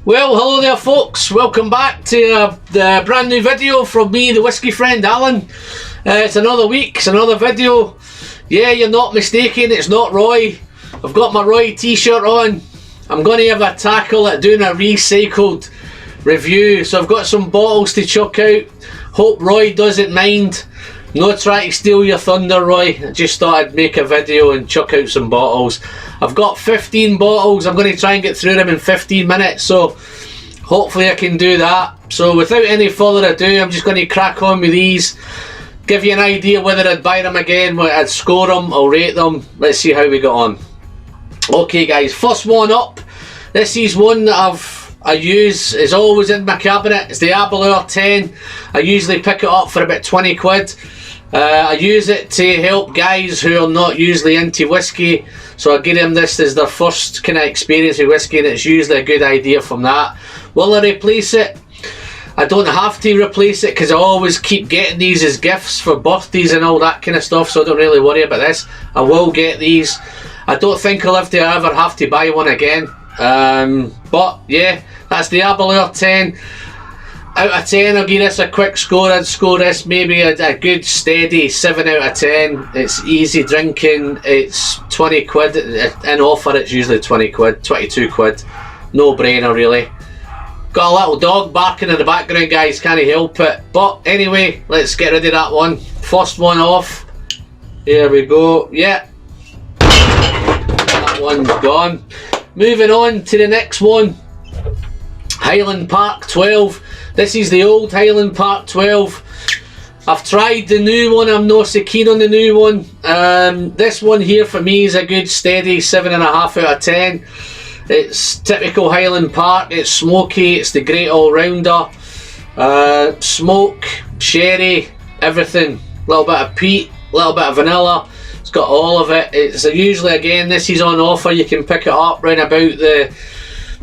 Well, hello there folks, welcome back to the brand new video from me, the whiskey friend Alan. It's another week, it's another video. Yeah, you're not mistaken, it's not Roy. I've got my Roy t-shirt on. I'm going to have a tackle at doing a recycled review. So I've got some bottles to chuck out. Hope Roy doesn't mind. Not trying to steal your thunder, Roy. I just thought I'd make a video and chuck out some bottles. I've got 15 bottles. I'm going to try and get through them in 15 minutes. So hopefully I can do that. So without any further ado, I'm just going to crack on with these. Give you an idea whether I'd buy them again, whether I'd score them, I'll rate them. Let's see how we got on. Okay guys, first one up. This is one that I use, is always in my cabinet. It's the Aberlour 10. I usually pick it up for about 20 quid. I use it to help guys who are not usually into whiskey, so I give them this as their first kind of experience with whiskey, and it's usually a good idea from that. Will I replace it? I don't have to replace it because I always keep getting these as gifts for birthdays and all that kind of stuff, so I don't really worry about this. I will get these. I don't think I'll ever have to buy one again. But yeah, that's the Aberlour 10. Out of 10, I'll give this a quick score. I'd score this maybe a good steady 7 out of 10. It's easy drinking. It's 20 quid. In offer it's usually 20 quid, 22 quid. No brainer really. Got a little dog barking in the background guys, can't help it. But anyway, let's get rid of that one. First one off. Here we go. Yeah. That one's gone. Moving on to the next one. Highland Park 12. This is the old Highland Park 12. I've tried the new one, I'm not so keen on the new one. This one here for me is a good steady 7.5 out of 10. It's typical Highland Park, it's smoky, it's the great all-rounder. Smoke, sherry, everything. A little bit of peat, a little bit of vanilla. It's got all of it. It's usually, again, this is on offer. You can pick it up round about the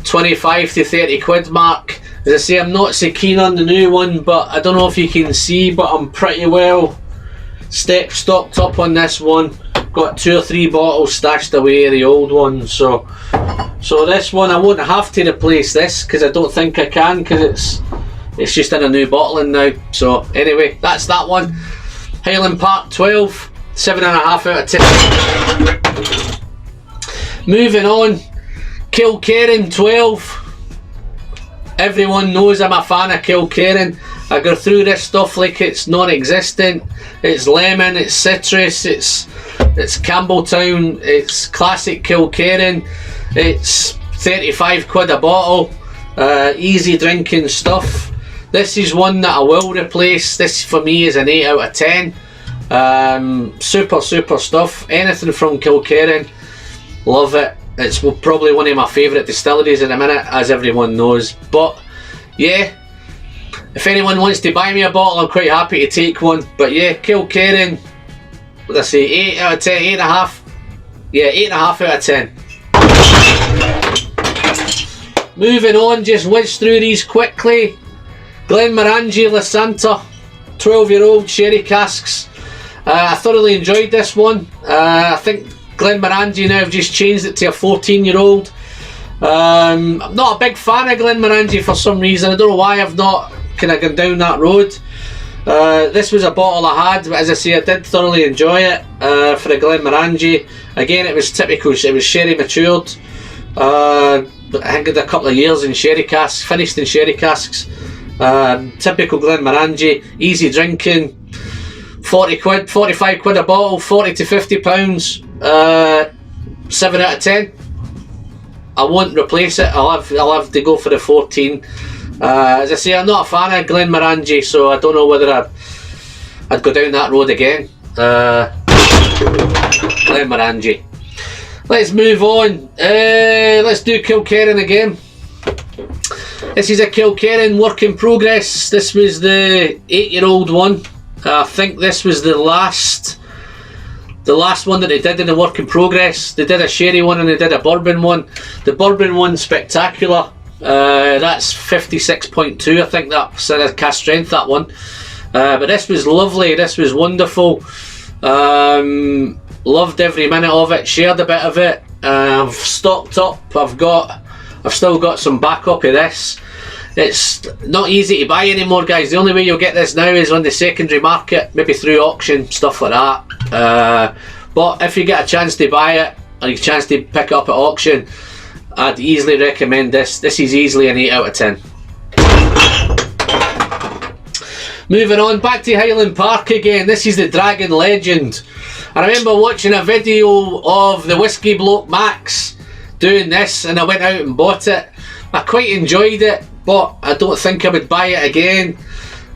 25 to 30 quid mark. As I say, I'm not so keen on the new one, but I don't know if you can see, but I'm pretty well stocked up on this one. Got 2 or 3 bottles stashed away of the old one, so this one I won't have to replace this because I don't think I can, because it's just in a new bottling now. So anyway, that's that one. Highland Park 12, 7.5 out of 10. Moving on, Kilkerran 12. Everyone knows I'm a fan of Kilkerran. I go through this stuff like it's non-existent. It's lemon, it's citrus, it's Campbelltown, it's classic Kilkerran. It's 35 quid a bottle. Easy drinking stuff. This is one that I will replace. This for me is an 8 out of 10. Super stuff. Anything from Kilkerran, love it. It's probably one of my favourite distilleries in a minute, as everyone knows. But yeah, if anyone wants to buy me a bottle, I'm quite happy to take one. But yeah, Kilkerran, what did I say, 8 out of 10, 8.5? Yeah, 8.5 out of 10. Moving on, just whiz through these quickly. Glenmorangie La Santa, 12-year-old sherry casks. I thoroughly enjoyed this one. I think Glenmorangie now have just changed it to a 14-year-old. I'm not a big fan of Glenmorangie for some reason. I don't know why I've not kind of gone down that road. This was a bottle I had, but as I say, I did thoroughly enjoy it for a Glenmorangie. Again, it was typical, it was sherry matured. I think I did a couple of years in sherry casks, finished in sherry casks. Typical Glenmorangie, easy drinking. 40 quid, 45 quid a bottle, 40 to 50 pounds. 7 out of 10. I won't replace it. I'll have to go for the 14. As I say, I'm not a fan of Glenmorangie, so I don't know whether I'd go down that road again. Glenmorangie. Let's move on. Let's do Kilkerran again. This is a Kilkerran work in progress. This was the 8-year-old one. I think this was the last one that they did in the work in progress. They did a sherry one and they did a bourbon one. The bourbon one's spectacular. That's 56.2, I think that's cast strength, that one. But this was lovely, this was wonderful. Loved every minute of it, shared a bit of it. I've stocked up, I've got I've still got some backup of this. It's not easy to buy anymore, guys. The only way you'll get this now is on the secondary market, maybe through auction, stuff like that. But if you get a chance to buy it, or a chance to pick it up at auction, I'd easily recommend this. This is easily an 8 out of 10. Moving on, back to Highland Park again. This is the Dragon Legend. I remember watching a video of the whiskey bloke Max doing this, and I went out and bought it. I quite enjoyed it, but I don't think I would buy it again.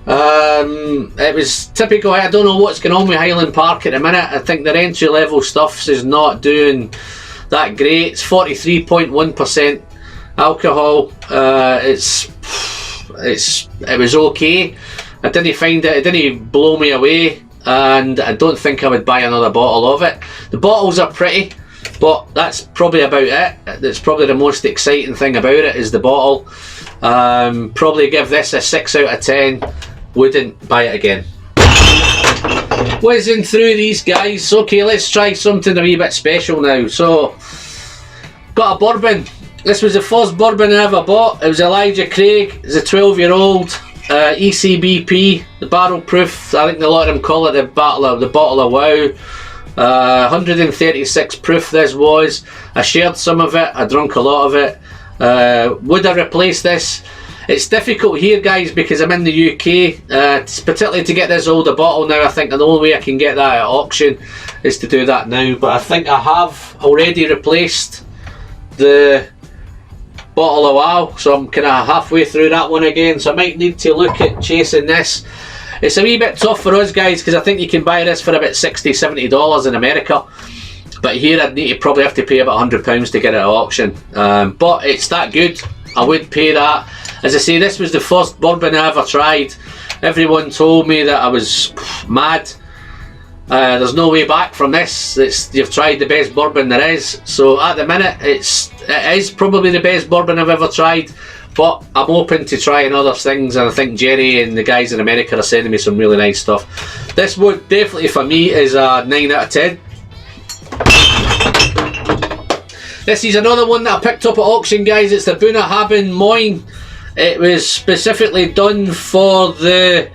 It was typical. I don't know what's going on with Highland Park at the minute. I think their entry level stuff is not doing that great. It's 43.1% alcohol. It was okay. I didn't find it. It didn't blow me away, and I don't think I would buy another bottle of it. The bottles are pretty, but that's probably about it. That's probably the most exciting thing about it is the bottle. Probably give this a 6 out of 10. Wouldn't buy it again. Whizzing through these guys. Okay, let's try something a wee bit special now. So, got a bourbon. This was the first bourbon I ever bought. It was Elijah Craig. It's a 12-year-old ECBP, the barrel proof. I think a lot of them call it the bottle of wow. 136 proof this was. I shared some of it. I drank a lot of it. Would I replace this? It's difficult here, guys, because I'm in the UK, particularly to get this older bottle now. I think the only way I can get that at auction is to do that now, but I think I have already replaced the bottle of wow, so I'm kind of halfway through that one again, so I might need to look at chasing this. It's a wee bit tough for us, guys, because I think you can buy this for about $60–70 in America, but here I'd need to probably have to pay about £100 to get it at auction. But it's that good. I would pay that. As I say, this was the first bourbon I ever tried. Everyone told me that I was mad. There's no way back from this. You've tried the best bourbon there is. So at the minute, it is probably the best bourbon I've ever tried. But I'm open to trying other things, and I think Jerry and the guys in America are sending me some really nice stuff. This would definitely, for me, is a 9 out of 10. This is another one that I picked up at auction, guys. It's the Bunnahabhain Moyne. It was specifically done for the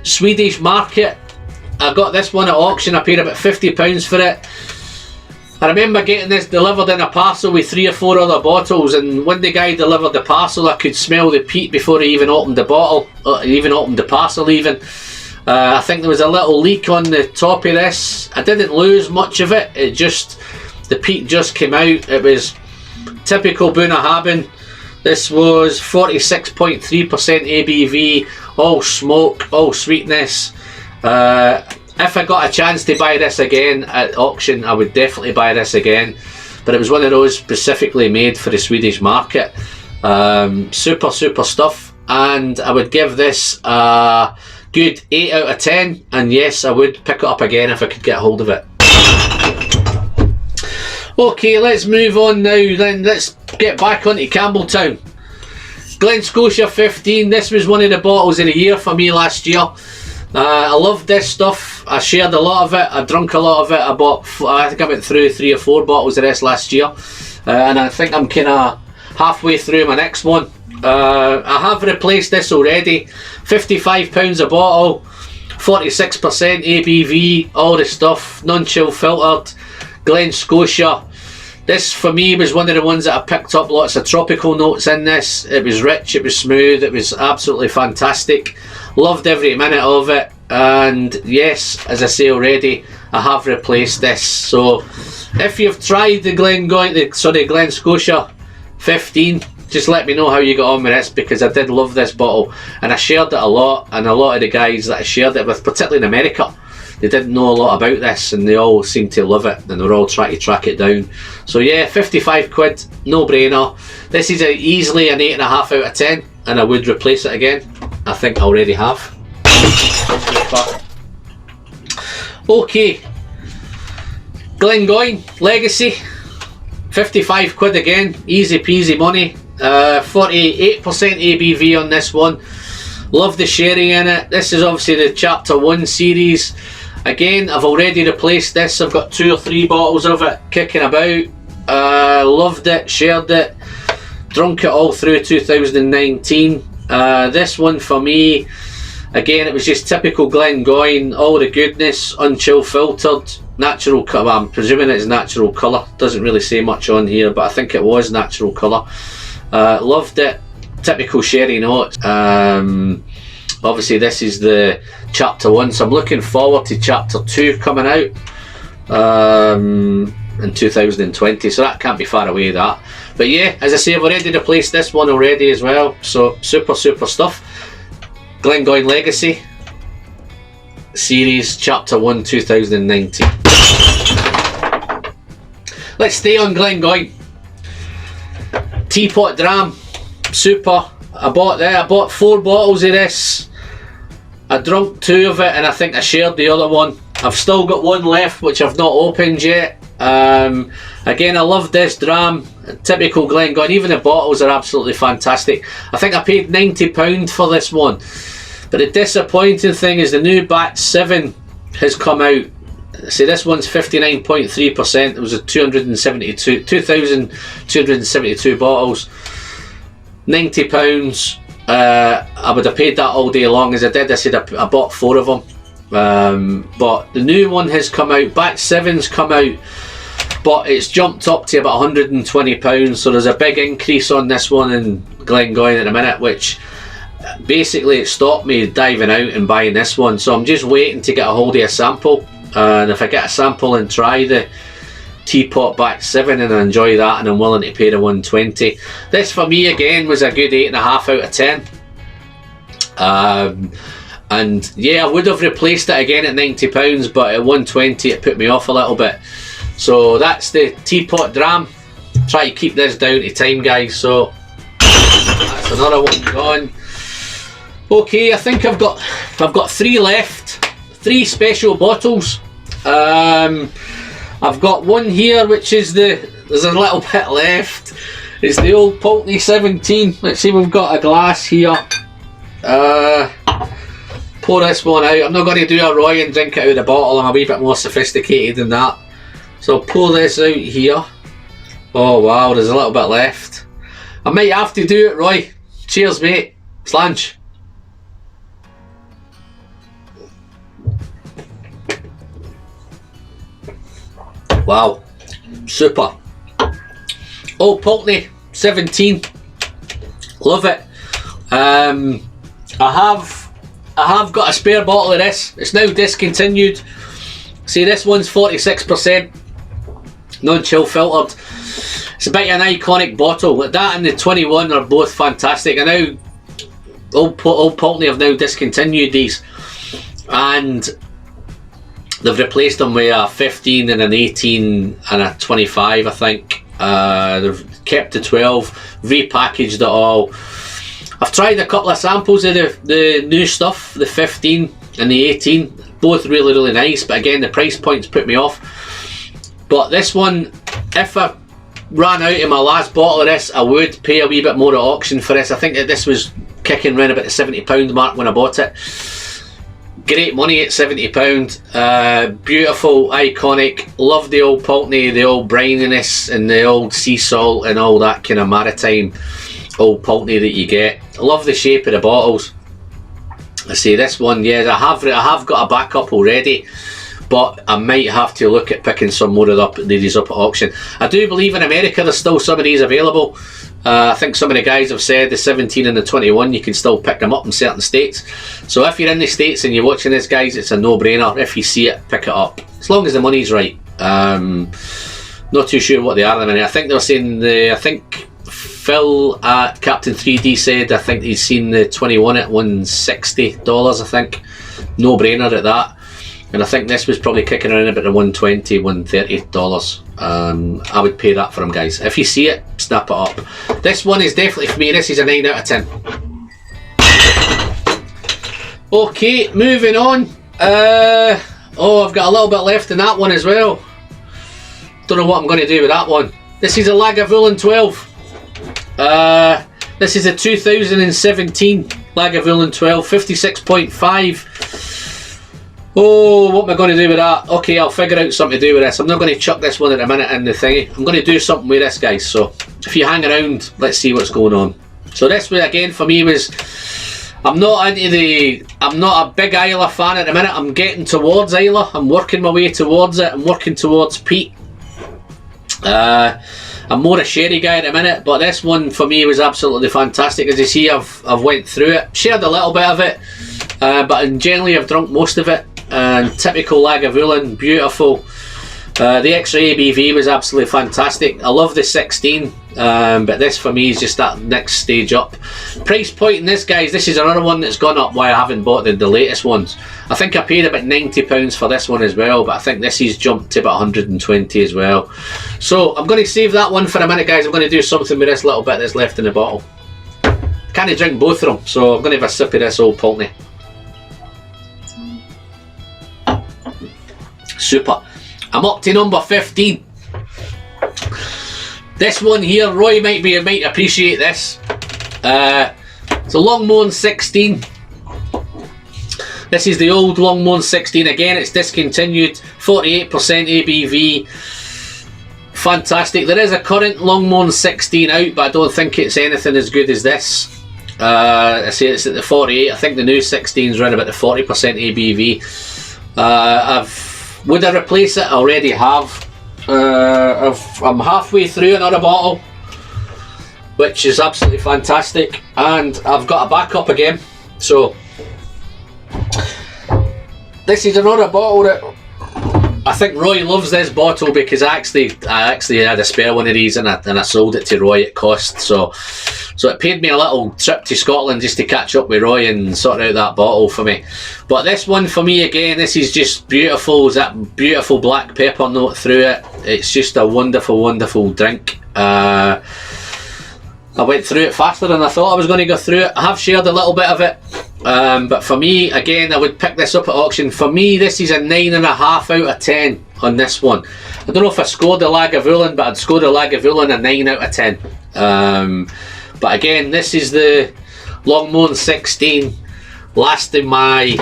Swedish market. I got this one at auction. I paid about £50 for it. I remember getting this delivered in a parcel with 3 or 4 other bottles, and when the guy delivered the parcel, I could smell the peat before he even opened the bottle, even opened the parcel even. I think there was a little leak on the top of this. I didn't lose much of it. The peat just came out. It was typical Bunnahabhain. This was 46.3% ABV, all smoke, all sweetness. If I got a chance to buy this again at auction, I would definitely buy this again. But it was one of those specifically made for the Swedish market. Super stuff. And I would give this a good 8 out of 10. And yes, I would pick it up again if I could get hold of it. Okay, let's move on now then. Let's get back onto Campbelltown. Glen Scotia 15. This was one of the bottles of the year for me last year. I loved this stuff. I shared a lot of it. I drank a lot of it. I think I went through 3 or 4 bottles of this last year. And I think I'm kind of halfway through my next one. I have replaced this already. £55 a bottle. 46% ABV. All the stuff. Non-chill filtered. Glen Scotia. This for me was one of the ones that I picked up lots of tropical notes in this. It was rich, it was smooth, it was absolutely fantastic. Loved every minute of it, and yes, as I say already, I have replaced this. So if you've tried the Glen Scotia 15, just let me know how you got on with this, because I did love this bottle and I shared it a lot, and a lot of the guys that I shared it with, particularly in America, they didn't know a lot about this and they all seemed to love it, and they were all trying to track it down. So yeah, 55 quid, no brainer. This is easily an 8.5 out of 10, and I would replace it again. I think I already have. Okay, Glengoyne Legacy, 55 quid again, easy peasy money. 48% ABV on this one. Love the sherry in it. This is obviously the Chapter 1 series. Again, I've already replaced this. I've got 2 or 3 bottles of it kicking about. Loved it, shared it. drunk it all through 2019. This one for me, again, it was just typical Glengoyne, all the goodness, unchill filtered, natural colour. I'm presuming it's natural colour, doesn't really say much on here, but I think it was natural colour. Loved it, typical sherry notes. Obviously this is the chapter 1, so I'm looking forward to chapter 2 coming out in 2020, so that can't be far away, that. But yeah, as I say, I've already replaced this one already as well, so super stuff. Glengoyne Legacy Series Chapter 1 2019. Let's stay on Glengoyne. Teapot Dram, super. I bought 4 bottles of this. I drunk 2 of it and I think I shared the other one. I've still got 1 left which I've not opened yet. Again, I love this dram, typical Glengoyne. Even the bottles are absolutely fantastic. I think I paid £90 for this one, but the disappointing thing is the new batch 7 has come out. See, this one's 59.3%. It was a 2,272 bottles, £90. I would have paid that all day long. As I did, I said I bought 4 of them. But the new one has come out, batch 7's come out, but it's jumped up to about £120, so there's a big increase on this one in Glengoyne at the minute, which basically it stopped me diving out and buying this one. So I'm just waiting to get a hold of a sample, and if I get a sample and try the Teapot batch 7 and I enjoy that, and I'm willing to pay the £120. This for me again was a good 8.5 out of 10. And yeah, I would have replaced it again at £90, but at £120 it put me off a little bit. So that's the Teapot Dram. Try to keep this down to time, guys. So that's another one gone. Okay, I think I've got 3 left, 3 special bottles. I've got one here which is there's a little bit left. It's the old Pulteney 17. Let's see, we've got a glass here. Pour this one out. I'm not going to do a Roy and drink it out of the bottle. I'm a wee bit more sophisticated than that. So I'll pour this out here. Oh wow, there's a little bit left. I might have to do it, Roy. Cheers, mate. Slange. Wow, super. Old Pulteney 17. Love it. I have got a spare bottle of this. It's now discontinued. See, this one's 46%, non-chill filtered. It's a bit of an iconic bottle. That and the 21 are both fantastic. And now Old Pulteney have now discontinued these, and they've replaced them with a 15 and an 18 and a 25, I think. They've kept the 12, repackaged it all. I've tried a couple of samples of the new stuff, the 15 and the 18, both really nice, but again the price points put me off. But this one, if I ran out of my last bottle of this, I would pay a wee bit more at auction for this. I think that this was kicking around about the £70 mark when I bought it. Great money at £70. Beautiful, iconic. Love the old Pulteney, the old brininess and the old sea salt and all that kind of maritime old Pulteney that you get. Love the shape of the bottles. I see this one, yes, I have got a backup already, but I might have to look at picking some more of these up at auction. I do believe in America there's still some of these available. I think some of the guys have said the 17 and the 21 you can still pick them up in certain states. So if you're in the States and you're watching this, guys, it's a no-brainer. If you see it, pick it up, as long as the money's right. Not too sure what they are in a minute. I think they're saying I think Phil at Captain 3D said I think he's seen the 21 at $160, I think. No brainer at that. And I think this was probably kicking around about the $120, $130. I would pay that for them, guys. If you see it, snap it up. This one is definitely for me. This is a 9 out of 10. Okay, moving on. Oh, I've got a little bit left in that one as well. Don't know what I'm going to do with that one. This is a Lagavulin 12. This is a 2017 Lagavulin 12, 56.5. Oh, what am I going to do with that? Okay, I'll figure out something to do with this. I'm not going to chuck this one at a minute in the thingy. I'm going to do something with this, guys. So if you hang around, let's see what's going on. So this one again for me was, I'm not a big Islay fan at the minute. I'm getting towards Islay. I'm working my way towards it. I'm working towards peat. I'm more a sherry guy at the minute, but this one for me was absolutely fantastic. As you see, I've went through it, shared a little bit of it, but generally I've drunk most of it. Typical Lagavulin, beautiful. The extra ABV was absolutely fantastic. I love the 16, but this for me is just that next stage up. Price point in this, guys, this is another one that's gone up why I haven't bought the latest ones. I think I paid about £90 for this one as well, but I think this has jumped to about 120 as well. So I'm going to save that one for a minute, guys. I'm going to do something with this little bit that's left in the bottle. Can't drink both of them, so I'm going to have a sip of this old Pulteney. Super. I'm up to number 15. This one here, Roy might appreciate this. It's a Longmorn 16. This is the old Longmorn 16 again. It's discontinued. 48% ABV. Fantastic. There is a current Longmorn 16 out, but I don't think it's anything as good as this. I say it's at the 48. I think the new 16's around about the 40% ABV. Would I replace it? I already have. I'm halfway through another bottle, which is absolutely fantastic, and I've got a backup again. So this is another bottle that I think Roy loves this bottle, because I actually had a spare one of these and I sold it to Roy at cost. So it paid me a little trip to Scotland just to catch up with Roy and sort out that bottle for me. But this one for me again, this is just beautiful. There's that beautiful black pepper note through it. It's just a wonderful, wonderful drink. I went through it faster than I thought I was going to go through it. I have shared a little bit of it. But for me, again, I would pick this up at auction. For me, this is a 9.5 out of 10 on this one. I don't know if I scored the Lagavulin, but I'd scored the Lagavulin a 9 out of 10. But again, this is the Longmorn 16, lasting my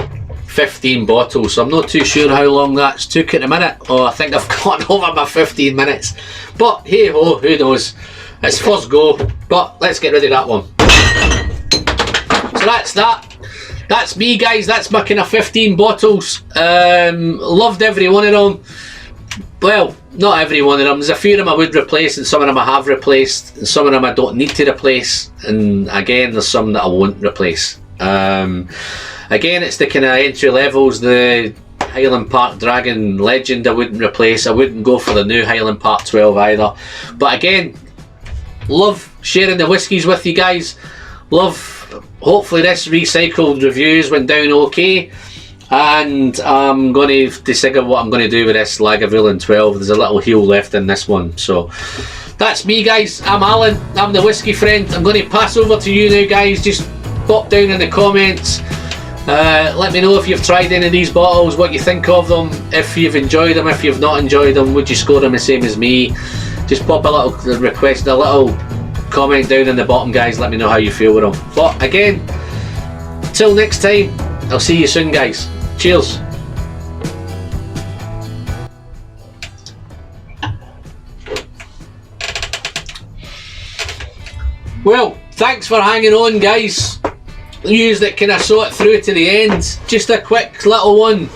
15 bottles. So I'm not too sure how long that's took at the minute. Oh, I think I've gone over my 15 minutes. But hey ho, who knows? It's first go. But let's get rid of that one. So that's that. That's me, guys. That's my kind of 15 bottles. Loved every one of them. Well, not every one of them. There's a few of them I would replace, and some of them I have replaced, and some of them I don't need to replace, and again there's some that I won't replace. Again, it's the kind of entry levels. The Highland Park Dragon Legend I wouldn't replace. I wouldn't go for the new Highland Park 12 either. But again, love sharing the whiskies with you guys. Hopefully this recycled reviews went down okay, and I'm going to decide what I'm going to do with this Lagavulin 12. There's a little heel left in this one. So that's me, guys. I'm Alan. I'm the whiskey friend. I'm going to pass over to you now, guys. Just pop down in the comments. Let me know if you've tried any of these bottles, what you think of them, if you've enjoyed them, if you've not enjoyed them, would you score them the same as me? Just pop a little request, a little comment down in the bottom, guys. Let me know how you feel with them. But again, till next time, I'll see you soon, guys. Cheers. Well, thanks for hanging on, guys. Yous that kind of saw it through to the end. Just a quick little one.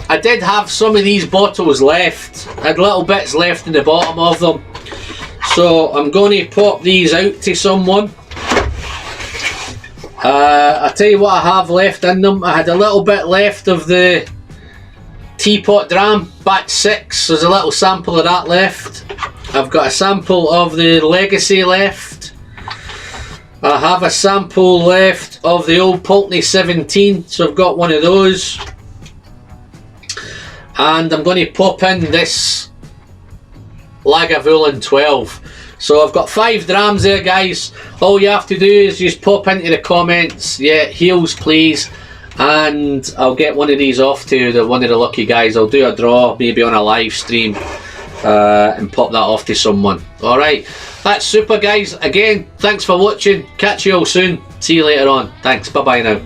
I did have some of these bottles left. I had little bits left in the bottom of them. So I'm going to pop these out to someone. I'll tell you what I have left in them. I had a little bit left of the Teapot Dram, batch 6. There's a little sample of that left. I've got a sample of the Legacy left. I have a sample left of the old Pulteney 17, so I've got one of those. And I'm going to pop in this Lagavulin 12. So I've got 5 drams there, guys. All you have to do is just pop into the comments, yeah, heels please, and I'll get one of these off to one of the lucky guys. I'll do a draw, maybe on a live stream, and pop that off to someone. Alright, that's super, guys. Again, thanks for watching. Catch you all soon. See you later on. Thanks, bye bye now.